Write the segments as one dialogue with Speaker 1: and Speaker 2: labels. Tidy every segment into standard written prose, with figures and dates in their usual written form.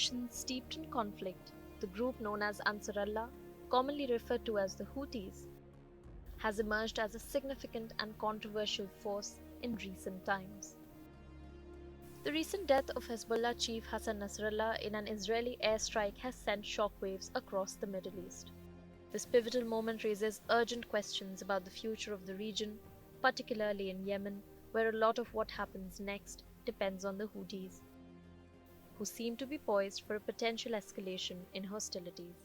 Speaker 1: nation steeped in conflict, the group known as Ansarallah, commonly referred to as the Houthis, has emerged as a significant and controversial force in recent times. The recent death of Hezbollah chief Hassan Nasrallah in an Israeli airstrike has sent shockwaves across the Middle East. This pivotal moment raises urgent questions about the future of the region, particularly in Yemen, where a lot of what happens next depends on the Houthis, who seem to be poised for a potential escalation in hostilities.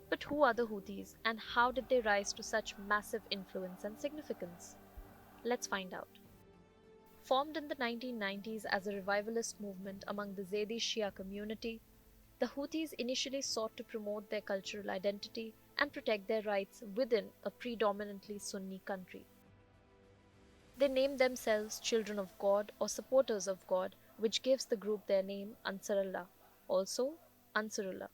Speaker 1: But who are the Houthis, and how did they rise to such massive influence and significance? Let's find out. Formed in the 1990s as a revivalist movement among the Zaidi Shia community, the Houthis initially sought to promote their cultural identity and protect their rights within a predominantly Sunni country. They named themselves Children of God or Supporters of God, which gives the group their name Ansarallah, also Ansarullah.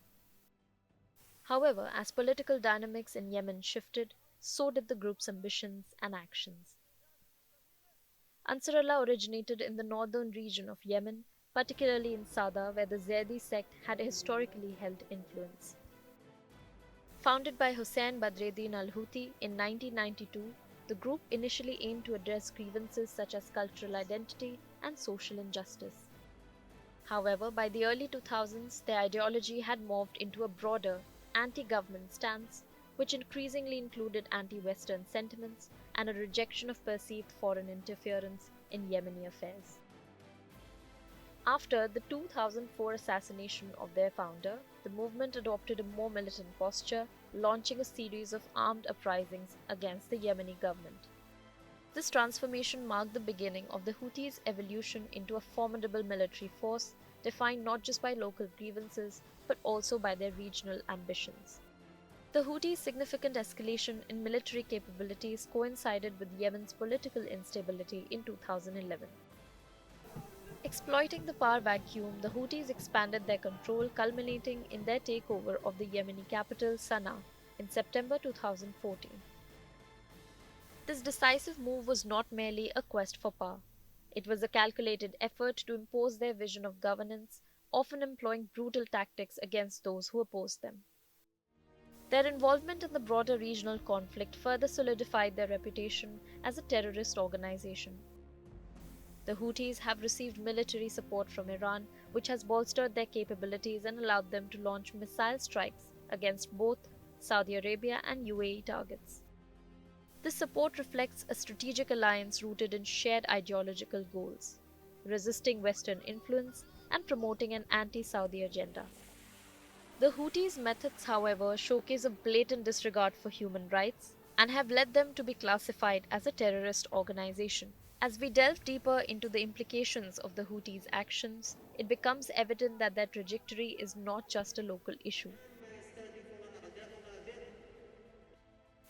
Speaker 1: However, as political dynamics in Yemen shifted, so did the group's ambitions and actions. Ansarullah originated in the northern region of Yemen, particularly in Sada, where the Zaidi sect had historically held influence. Founded by Hussein Badreddin al-Houthi in 1992, the group initially aimed to address grievances such as cultural identity and social injustice. However, by the early 2000s, their ideology had morphed into a broader, anti-government stance, which increasingly included anti-Western sentiments and a rejection of perceived foreign interference in Yemeni affairs. After the 2004 assassination of their founder, the movement adopted a more militant posture, launching a series of armed uprisings against the Yemeni government. This transformation marked the beginning of the Houthis' evolution into a formidable military force, defined not just by local grievances, but also by their regional ambitions. The Houthis' significant escalation in military capabilities coincided with Yemen's political instability in 2011. Exploiting the power vacuum, the Houthis expanded their control, culminating in their takeover of the Yemeni capital Sana'a in September 2014. This decisive move was not merely a quest for power. It was a calculated effort to impose their vision of governance, often employing brutal tactics against those who opposed them. Their involvement in the broader regional conflict further solidified their reputation as a terrorist organization. The Houthis have received military support from Iran, which has bolstered their capabilities and allowed them to launch missile strikes against both Saudi Arabia and UAE targets. This support reflects a strategic alliance rooted in shared ideological goals, resisting Western influence and promoting an anti-Saudi agenda. The Houthis' methods, however, showcase a blatant disregard for human rights and have led them to be classified as a terrorist organization. As we delve deeper into the implications of the Houthis' actions, it becomes evident that their trajectory is not just a local issue.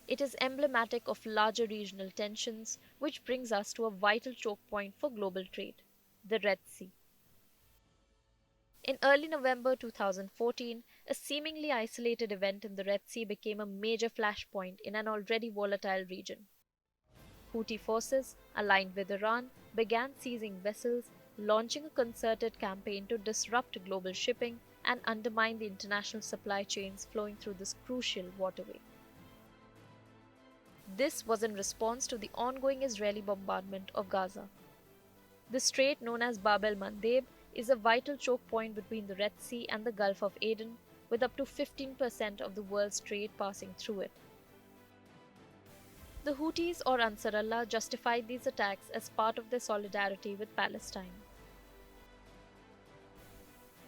Speaker 1: It is emblematic of larger regional tensions, which brings us to a vital choke point for global trade: the Red Sea. In early November 2014, a seemingly isolated event in the Red Sea became a major flashpoint in an already volatile region. Houthi forces, aligned with Iran, began seizing vessels, launching a concerted campaign to disrupt global shipping and undermine the international supply chains flowing through this crucial waterway. This was in response to the ongoing Israeli bombardment of Gaza. The strait, known as Bab el-Mandeb, is a vital choke point between the Red Sea and the Gulf of Aden, with up to 15% of the world's trade passing through it. The Houthis or Ansarallah justified these attacks as part of their solidarity with Palestine.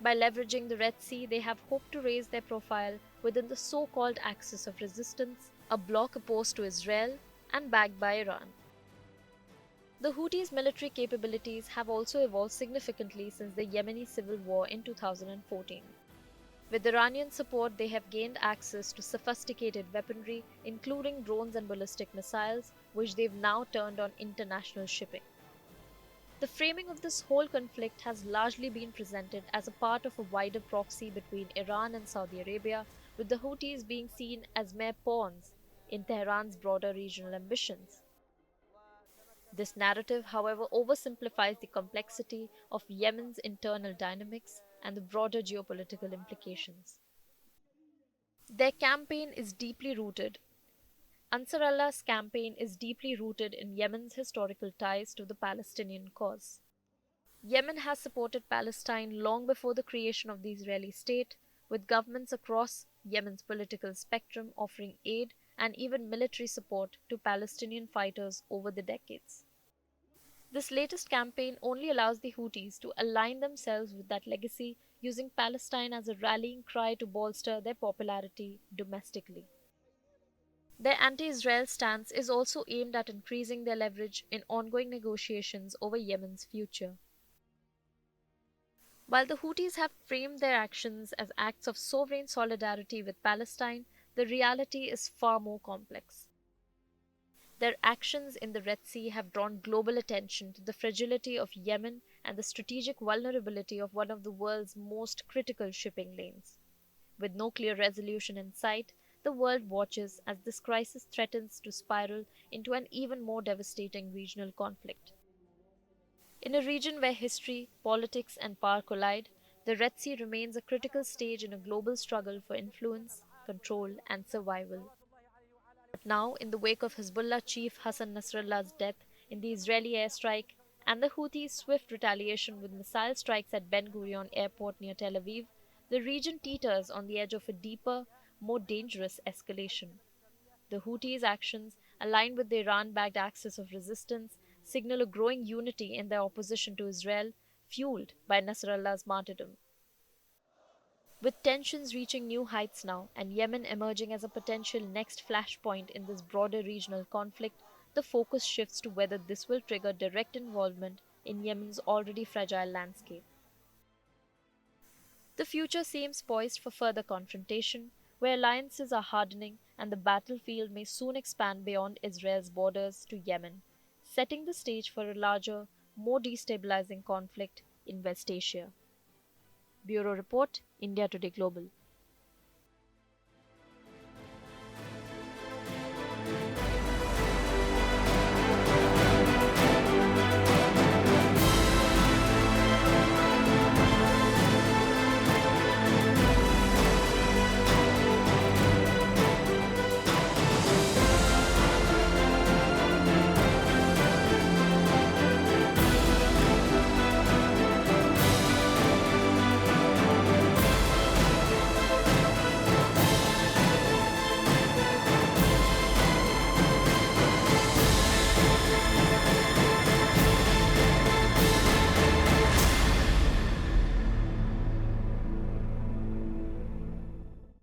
Speaker 1: By leveraging the Red Sea, they have hoped to raise their profile within the so-called Axis of Resistance, a bloc opposed to Israel and backed by Iran. The Houthis' military capabilities have also evolved significantly since the Yemeni civil war in 2014. With Iranian support, they have gained access to sophisticated weaponry, including drones and ballistic missiles, which they've now turned on international shipping. The framing of this whole conflict has largely been presented as a part of a wider proxy between Iran and Saudi Arabia, with the Houthis being seen as mere pawns in Tehran's broader regional ambitions. This narrative, however, oversimplifies the complexity of Yemen's internal dynamics and the broader geopolitical implications. Their campaign is deeply rooted. Ansarallah's campaign is deeply rooted in Yemen's historical ties to the Palestinian cause. Yemen has supported Palestine long before the creation of the Israeli state, with governments across Yemen's political spectrum offering aid and even military support to Palestinian fighters over the decades. This latest campaign only allows the Houthis to align themselves with that legacy, using Palestine as a rallying cry to bolster their popularity domestically. Their anti Israel stance is also aimed at increasing their leverage in ongoing negotiations over Yemen's future. While the Houthis have framed their actions as acts of sovereign solidarity with Palestine, the reality is far more complex. Their actions in the Red Sea have drawn global attention to the fragility of Yemen and the strategic vulnerability of one of the world's most critical shipping lanes. With no clear resolution in sight, the world watches as this crisis threatens to spiral into an even more devastating regional conflict. In a region where history, politics, and power collide, the Red Sea remains a critical stage in a global struggle for influence, control, and survival. But now, in the wake of Hezbollah chief Hassan Nasrallah's death in the Israeli airstrike and the Houthis' swift retaliation with missile strikes at Ben Gurion airport near Tel Aviv, the region teeters on the edge of a deeper, more dangerous escalation. The Houthis' actions, aligned with the Iran backed axis of resistance, signal a growing unity in their opposition to Israel, fueled by Nasrallah's martyrdom. With tensions reaching new heights now and Yemen emerging as a potential next flashpoint in this broader regional conflict, the focus shifts to whether this will trigger direct involvement in Yemen's already fragile landscape. The future seems poised for further confrontation, where alliances are hardening and the battlefield may soon expand beyond Israel's borders to Yemen, setting the stage for a larger, more destabilizing conflict in West Asia. Bureau Report, India Today Global.